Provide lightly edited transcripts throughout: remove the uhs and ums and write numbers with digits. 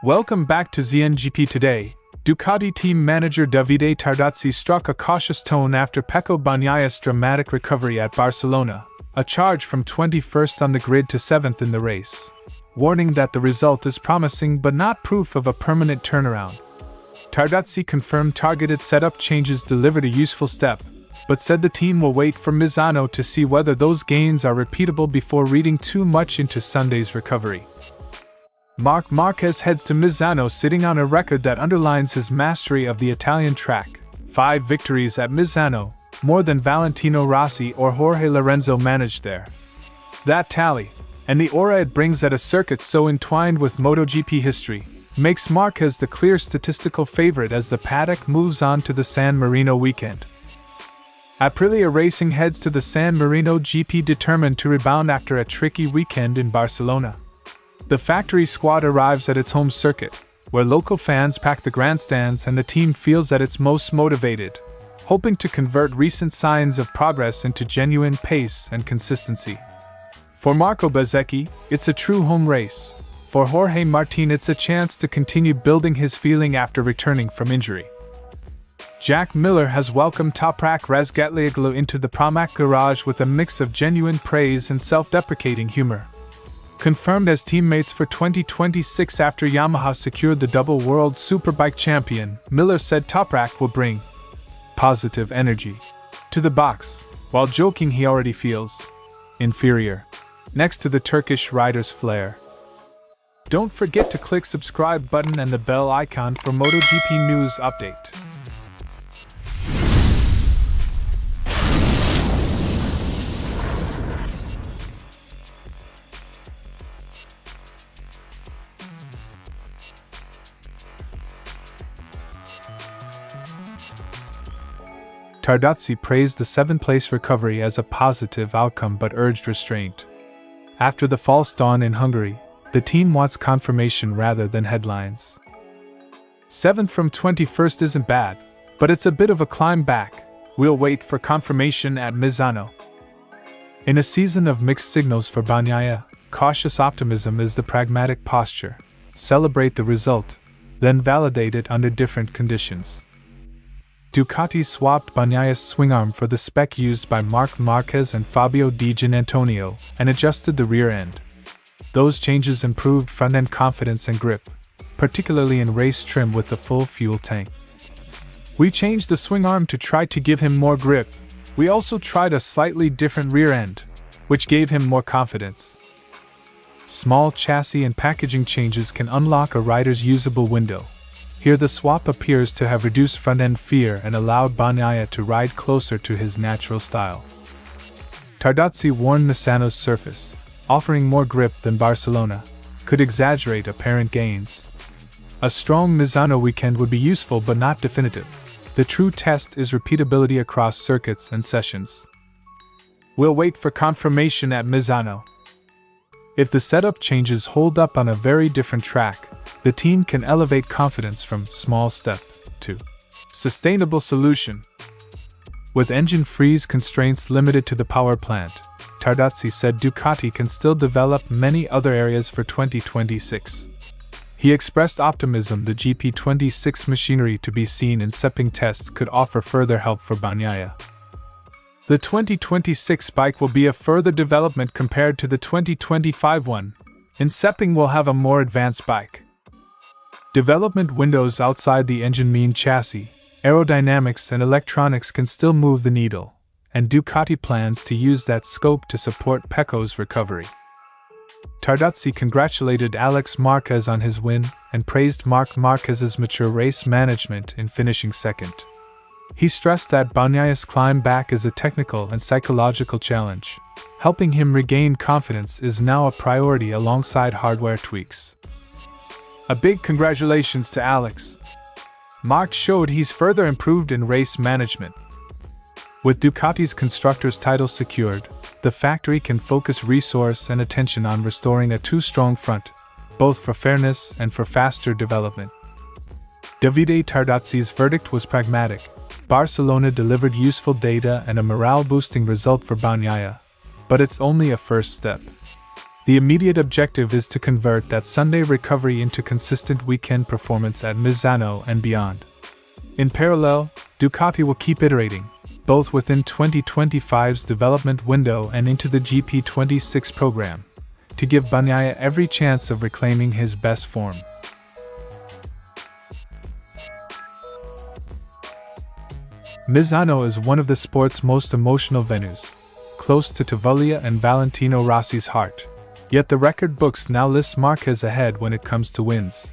Welcome back to ZNGP Today. Ducati team manager Davide Tardozzi struck a cautious tone after Pecco Bagnaia's dramatic recovery at Barcelona, a charge from 21st on the grid to 7th in the race, warning that the result is promising but not proof of a permanent turnaround. Tardozzi confirmed targeted setup changes delivered a useful step, but said the team will wait for Misano to see whether those gains are repeatable before reading too much into Sunday's recovery. Marquez heads to Misano sitting on a record that underlines his mastery of the Italian track. 5 victories at Misano, more than Valentino Rossi or Jorge Lorenzo managed there. That tally, and the aura it brings at a circuit so entwined with MotoGP history, makes Marquez the clear statistical favorite as the paddock moves on to the San Marino weekend. Aprilia Racing heads to the San Marino GP determined to rebound after a tricky weekend in Barcelona. The factory squad arrives at its home circuit, where local fans pack the grandstands and the team feels at its most motivated, hoping to convert recent signs of progress into genuine pace and consistency. For Marco Bezzecchi, it's a true home race. For Jorge Martín, it's a chance to continue building his feeling after returning from injury. Jack Miller has welcomed Toprak Razgatlioglu into the Pramac garage with a mix of genuine praise and self-deprecating humor. Confirmed as teammates for 2026 after Yamaha secured the double World Superbike champion, Miller said Toprak will bring positive energy to the box, while joking he already feels inferior next to the Turkish rider's flair. Don't forget to click subscribe button and the bell icon for MotoGP news update. Tardozzi praised the 7th-place recovery as a positive outcome but urged restraint. After the false dawn in Hungary, the team wants confirmation rather than headlines. 7th from 21st isn't bad, but it's a bit of a climb back. We'll wait for confirmation at Misano. In a season of mixed signals for Bagnaia, cautious optimism is the pragmatic posture. Celebrate the result, then validate it under different conditions. Ducati swapped Bagnaia's swingarm for the spec used by Marquez and Fabio Di Giannantonio and adjusted the rear end. Those changes improved front-end confidence and grip, particularly in race trim with the full fuel tank. We changed the swingarm to try to give him more grip. We also tried a slightly different rear end, which gave him more confidence. Small chassis and packaging changes can unlock a rider's usable window. Here the swap appears to have reduced front-end fear and allowed Bagnaia to ride closer to his natural style. Tardozzi warned Misano's surface, offering more grip than Barcelona, could exaggerate apparent gains. A strong Misano weekend would be useful but not definitive. The true test is repeatability across circuits and sessions. We'll wait for confirmation at Misano. If the setup changes hold up on a very different track, the team can elevate confidence from small step to sustainable solution. With engine freeze constraints limited to the power plant, Tardozzi said Ducati can still develop many other areas for 2026. He expressed optimism the GP26 machinery to be seen in Sepang tests could offer further help for Bagnaia. The 2026 bike will be a further development compared to the 2025 one. In Sepang we'll have a more advanced bike. Development windows outside the engine mean chassis, aerodynamics and electronics can still move the needle, and Ducati plans to use that scope to support Pecco's recovery. Tardozzi congratulated Alex Marquez on his win and praised Marquez's mature race management in finishing second. He stressed that Bagnaia's climb back is a technical and psychological challenge. Helping him regain confidence is now a priority alongside hardware tweaks. A big congratulations to Alex. Mark showed he's further improved in race management. With Ducati's constructors' title secured, the factory can focus resource and attention on restoring a too-strong front, both for fairness and for faster development. Davide Tardozzi's verdict was pragmatic. Barcelona delivered useful data and a morale-boosting result for Bagnaia, but it's only a first step. The immediate objective is to convert that Sunday recovery into consistent weekend performance at Misano and beyond. In parallel, Ducati will keep iterating, both within 2025's development window and into the GP26 program, to give Bagnaia every chance of reclaiming his best form. Misano is one of the sport's most emotional venues, close to Tavoglia and Valentino Rossi's heart. Yet the record books now list Marquez ahead when it comes to wins.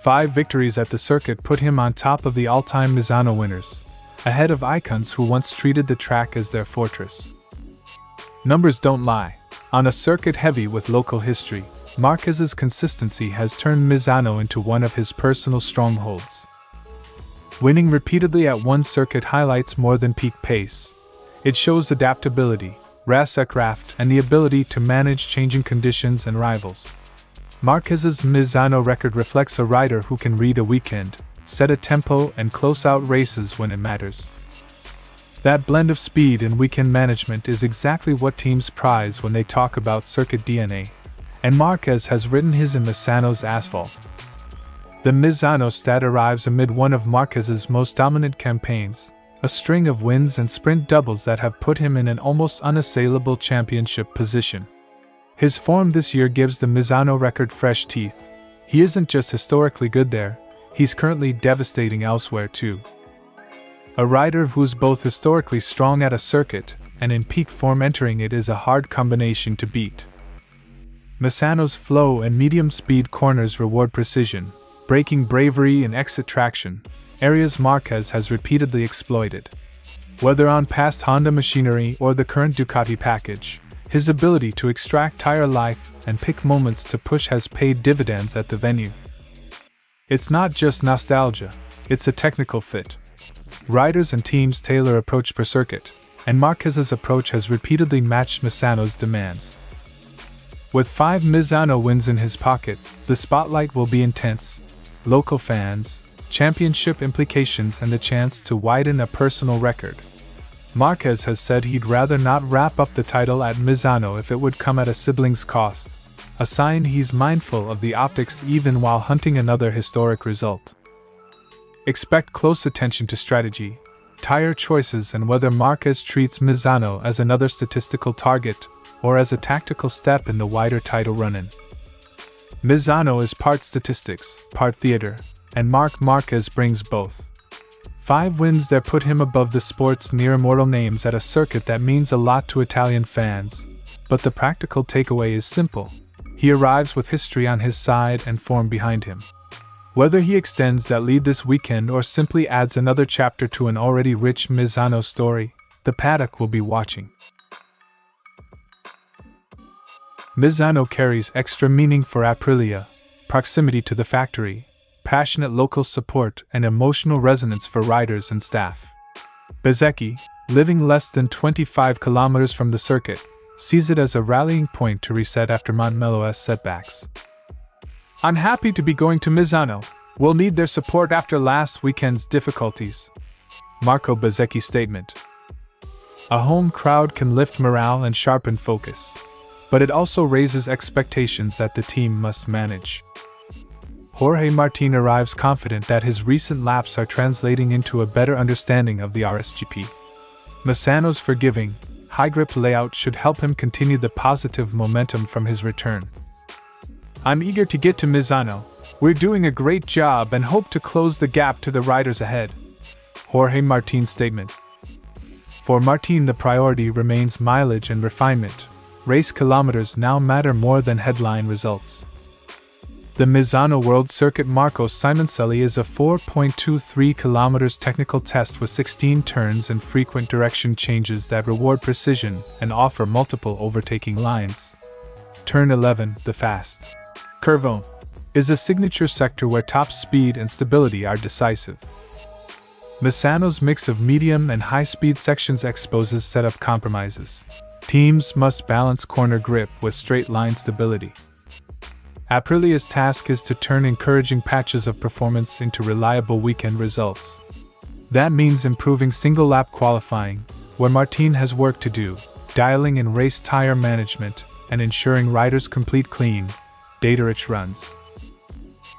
5 victories at the circuit put him on top of the all-time Misano winners, ahead of icons who once treated the track as their fortress. Numbers don't lie. On a circuit heavy with local history, Marquez's consistency has turned Misano into one of his personal strongholds. Winning repeatedly at one circuit highlights more than peak pace. It shows adaptability, racecraft, and the ability to manage changing conditions and rivals. Marquez's Misano record reflects a rider who can read a weekend, set a tempo, and close out races when it matters. That blend of speed and weekend management is exactly what teams prize when they talk about circuit DNA, and Marquez has ridden his in Misano's asphalt. The Misano stat arrives amid one of Marquez's most dominant campaigns, a string of wins and sprint doubles that have put him in an almost unassailable championship position. His form this year gives the Misano record fresh teeth. He isn't just historically good there, he's currently devastating elsewhere too. A rider who's both historically strong at a circuit and in peak form entering it is a hard combination to beat. Misano's flow and medium-speed corners reward precision, braking bravery and exit traction, areas Marquez has repeatedly exploited. Whether on past Honda machinery or the current Ducati package, his ability to extract tire life and pick moments to push has paid dividends at the venue. It's not just nostalgia, it's a technical fit. Riders and teams tailor approach per circuit, and Marquez's approach has repeatedly matched Misano's demands. With 5 Misano wins in his pocket, the spotlight will be intense. Local fans, championship implications, and the chance to widen a personal record. Marquez has said he'd rather not wrap up the title at Misano if it would come at a sibling's cost, a sign he's mindful of the optics even while hunting another historic result. Expect close attention to strategy, tire choices, and whether Marquez treats Misano as another statistical target or as a tactical step in the wider title run-in. Misano is part statistics, part theater, and Marc Marquez brings both. 5 wins there put him above the sport's near-immortal names at a circuit that means a lot to Italian fans, but the practical takeaway is simple. He arrives with history on his side and form behind him. Whether he extends that lead this weekend or simply adds another chapter to an already rich Misano story, the paddock will be watching. Misano carries extra meaning for Aprilia: proximity to the factory, passionate local support, and emotional resonance for riders and staff. Bezzecchi, living less than 25 kilometers from the circuit, sees it as a rallying point to reset after Montmello's setbacks. "I'm happy to be going to Misano. We'll need their support after last weekend's difficulties." Marco Bezzecchi's statement. A home crowd can lift morale and sharpen focus, but it also raises expectations that the team must manage. Jorge Martín arrives confident that his recent laps are translating into a better understanding of the RSGP. Misano's forgiving, high-grip layout should help him continue the positive momentum from his return. "I'm eager to get to Misano. We're doing a great job and hope to close the gap to the riders ahead." Jorge Martín's statement. For Martín, the priority remains mileage and refinement. Race kilometers now matter more than headline results. The Misano World Circuit Marco Simoncelli is a 4.23 km technical test with 16 turns and frequent direction changes that reward precision and offer multiple overtaking lines. Turn 11, the fast curve, is a signature sector where top speed and stability are decisive. Misano's mix of medium and high-speed sections exposes setup compromises. Teams must balance corner grip with straight-line stability. Aprilia's task is to turn encouraging patches of performance into reliable weekend results. That means improving single-lap qualifying, where Martín has work to do, dialing in race tire management, and ensuring riders complete clean, data-rich runs.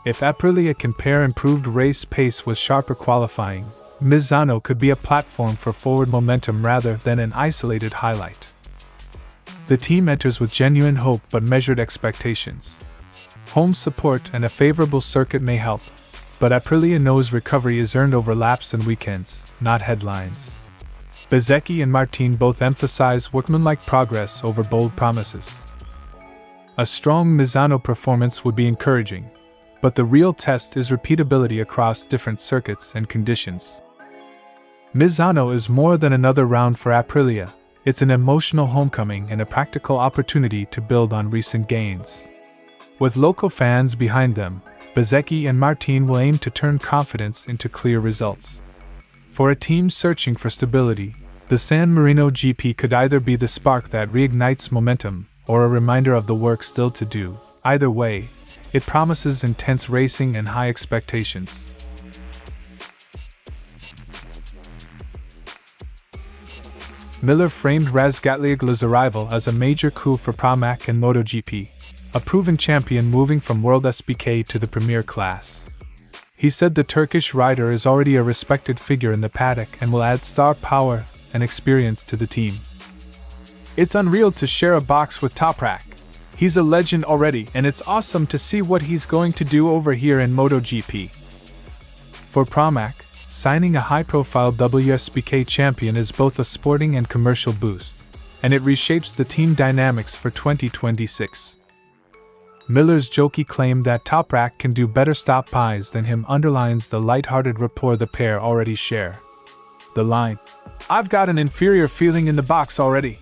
If Aprilia can pair improved race pace with sharper qualifying, Misano could be a platform for forward momentum rather than an isolated highlight. The team enters with genuine hope but measured expectations. Home support and a favorable circuit may help, but Aprilia knows recovery is earned over laps and weekends, not headlines. Bezzecchi and Martín both emphasize workmanlike progress over bold promises. A strong Misano performance would be encouraging, but the real test is repeatability across different circuits and conditions. Misano is more than another round for Aprilia, it's an emotional homecoming and a practical opportunity to build on recent gains. With local fans behind them, Bezzecchi and Martín will aim to turn confidence into clear results. For a team searching for stability, the San Marino GP could either be the spark that reignites momentum or a reminder of the work still to do. Either way, it promises intense racing and high expectations. Miller framed Razgatlioglu's arrival as a major coup for Pramac and MotoGP, a proven champion moving from World SBK to the Premier class. He said the Turkish rider is already a respected figure in the paddock and will add star power and experience to the team. It's unreal to share a box with Toprak. He's a legend already, and it's awesome to see what he's going to do over here in MotoGP. For Pramac, signing a high-profile WSBK champion is both a sporting and commercial boost, and it reshapes the team dynamics for 2026. Miller's jokey claim that Toprak can do better stop pies than him underlines the light-hearted rapport the pair already share. The line, "I've got an inferior feeling in the box already,"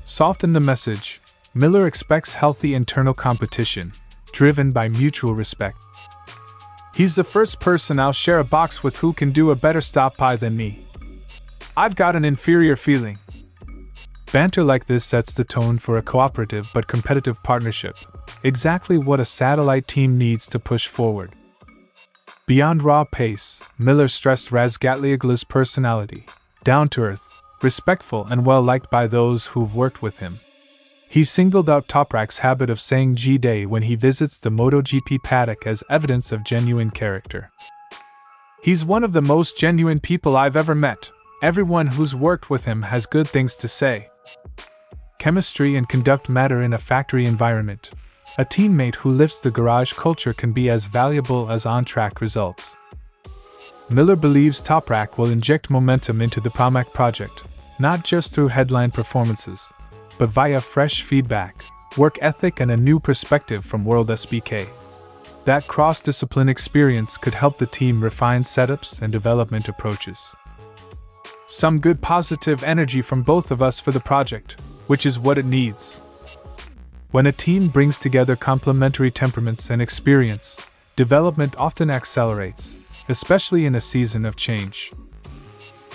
softened the message. Miller expects healthy internal competition, driven by mutual respect. "He's the first person I'll share a box with who can do a better stop pie than me. I've got an inferior feeling." Banter like this sets the tone for a cooperative but competitive partnership, exactly what a satellite team needs to push forward. Beyond raw pace, Miller stressed Razgatlioglu's personality, down-to-earth, respectful and well-liked by those who've worked with him. He singled out Toprak's habit of saying G-Day when he visits the MotoGP paddock as evidence of genuine character. "He's one of the most genuine people I've ever met. Everyone who's worked with him has good things to say." Chemistry and conduct matter in a factory environment. A teammate who lifts the garage culture can be as valuable as on-track results. Miller believes Toprak will inject momentum into the Pramac project, not just through headline performances, but via fresh feedback, work ethic and a new perspective from World SBK. That cross-discipline experience could help the team refine setups and development approaches. Some good positive energy from both of us for the project, which is what it needs. When a team brings together complementary temperaments and experience, development often accelerates, especially in a season of change.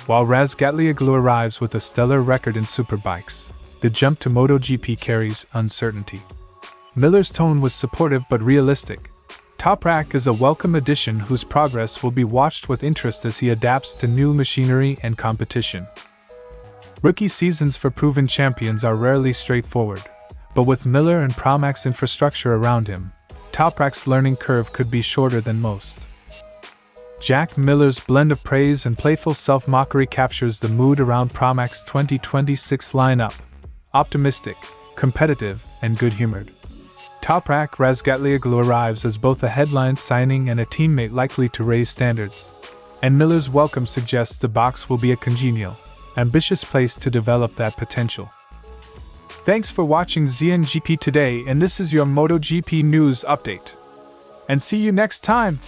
While Razgatlioglu arrives with a stellar record in superbikes, the jump to MotoGP carries uncertainty. Miller's tone was supportive but realistic. Toprak is a welcome addition whose progress will be watched with interest as he adapts to new machinery and competition. Rookie seasons for proven champions are rarely straightforward, but with Miller and Pramac's infrastructure around him, Toprak's learning curve could be shorter than most. Jack Miller's blend of praise and playful self-mockery captures the mood around Pramac's 2026 lineup: optimistic, competitive, and good-humored. Toprak Razgatlioglu arrives as both a headline signing and a teammate likely to raise standards, and Miller's welcome suggests the box will be a congenial, ambitious place to develop that potential. Thanks for watching ZNGP Today, and this is your MotoGP news update. And see you next time!